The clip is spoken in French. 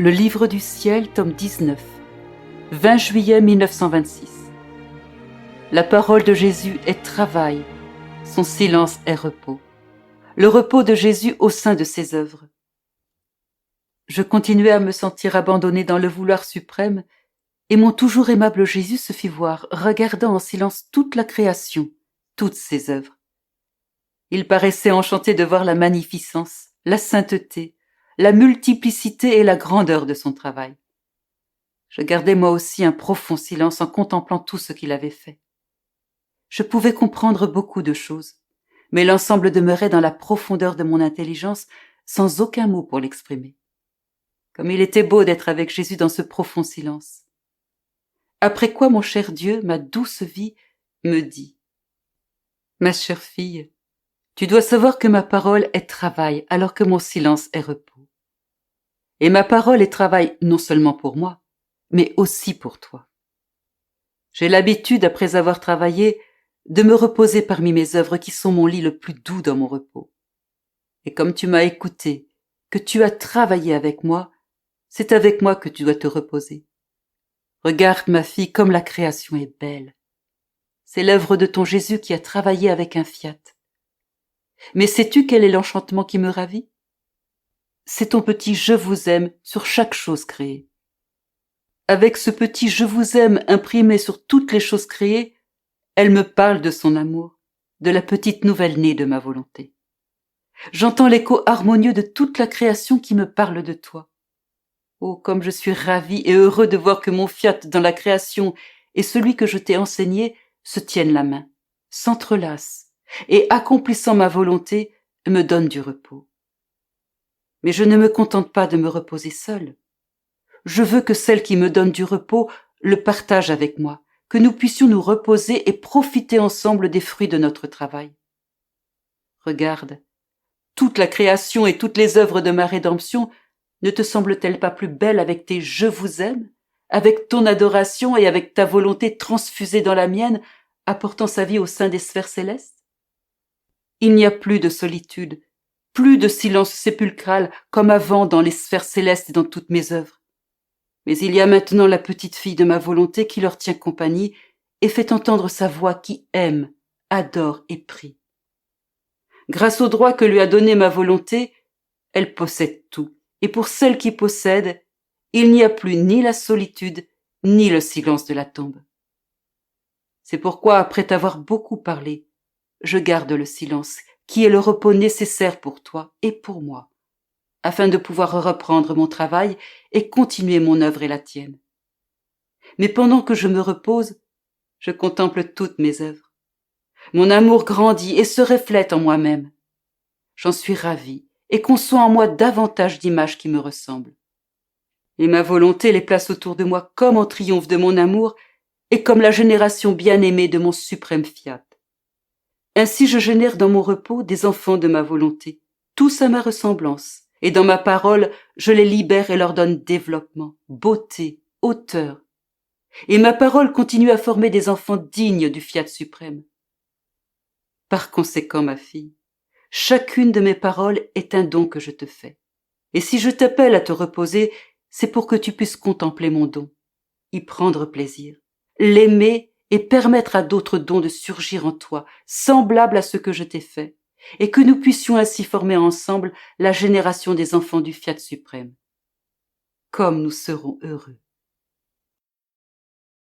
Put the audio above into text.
Le Livre du ciel, tome 19, 20 juillet 1926. La parole de Jésus est travail, son silence est repos. Le repos de Jésus au sein de ses œuvres. Je continuais à me sentir abandonné dans le vouloir suprême, et mon toujours aimable Jésus se fit voir, regardant en silence toute la création, toutes ses œuvres. Il paraissait enchanté de voir la magnificence, la sainteté, la multiplicité et la grandeur de son travail. Je gardais moi aussi un profond silence en contemplant tout ce qu'il avait fait. Je pouvais comprendre beaucoup de choses, mais l'ensemble demeurait dans la profondeur de mon intelligence sans aucun mot pour l'exprimer. Comme il était beau d'être avec Jésus dans ce profond silence. Après quoi mon cher Dieu, ma douce vie, me dit « Ma chère fille, tu dois savoir que ma parole est travail alors que mon silence est repos. Et ma parole est travail non seulement pour moi, mais aussi pour toi. J'ai l'habitude, après avoir travaillé, de me reposer parmi mes œuvres qui sont mon lit le plus doux dans mon repos. Et comme tu m'as écouté, que tu as travaillé avec moi, c'est avec moi que tu dois te reposer. Regarde, ma fille, comme la création est belle. C'est l'œuvre de ton Jésus qui a travaillé avec un fiat. Mais sais-tu quel est l'enchantement qui me ravit? C'est ton petit « je vous aime » sur chaque chose créée. Avec ce petit « je vous aime » imprimé sur toutes les choses créées, elle me parle de son amour, de la petite nouvelle-née de ma volonté. J'entends l'écho harmonieux de toute la création qui me parle de toi. Oh, comme je suis ravi et heureux de voir que mon fiat dans la création et celui que je t'ai enseigné se tiennent la main, s'entrelacent, et accomplissant ma volonté, me donnent du repos. Mais je ne me contente pas de me reposer seule. Je veux que celle qui me donne du repos le partage avec moi, que nous puissions nous reposer et profiter ensemble des fruits de notre travail. Regarde, toute la création et toutes les œuvres de ma rédemption ne te semblent-elles pas plus belles avec tes « je vous aime », avec ton adoration et avec ta volonté transfusée dans la mienne, apportant sa vie au sein des sphères célestes? Il n'y a plus de solitude, plus de silence sépulcral comme avant dans les sphères célestes et dans toutes mes œuvres. Mais il y a maintenant la petite fille de ma volonté qui leur tient compagnie et fait entendre sa voix qui aime, adore et prie. Grâce au droit que lui a donné ma volonté, elle possède tout, et pour celle qui possède, il n'y a plus ni la solitude, ni le silence de la tombe. C'est pourquoi, après t'avoir beaucoup parlé, je garde le silence, qui est le repos nécessaire pour toi et pour moi, afin de pouvoir reprendre mon travail et continuer mon œuvre et la tienne. Mais pendant que je me repose, je contemple toutes mes œuvres. Mon amour grandit et se reflète en moi-même. J'en suis ravi et conçois en moi davantage d'images qui me ressemblent. Et ma volonté les place autour de moi comme en triomphe de mon amour et comme la génération bien-aimée de mon suprême fiat. Ainsi je génère dans mon repos des enfants de ma volonté, tous à ma ressemblance, et dans ma parole je les libère et leur donne développement, beauté, hauteur. Et ma parole continue à former des enfants dignes du fiat suprême. Par conséquent, ma fille, chacune de mes paroles est un don que je te fais. Et si je t'appelle à te reposer, c'est pour que tu puisses contempler mon don, y prendre plaisir, l'aimer et permettre à d'autres dons de surgir en toi, semblables à ceux que je t'ai faits, et que nous puissions ainsi former ensemble la génération des enfants du fiat suprême. Comme nous serons heureux.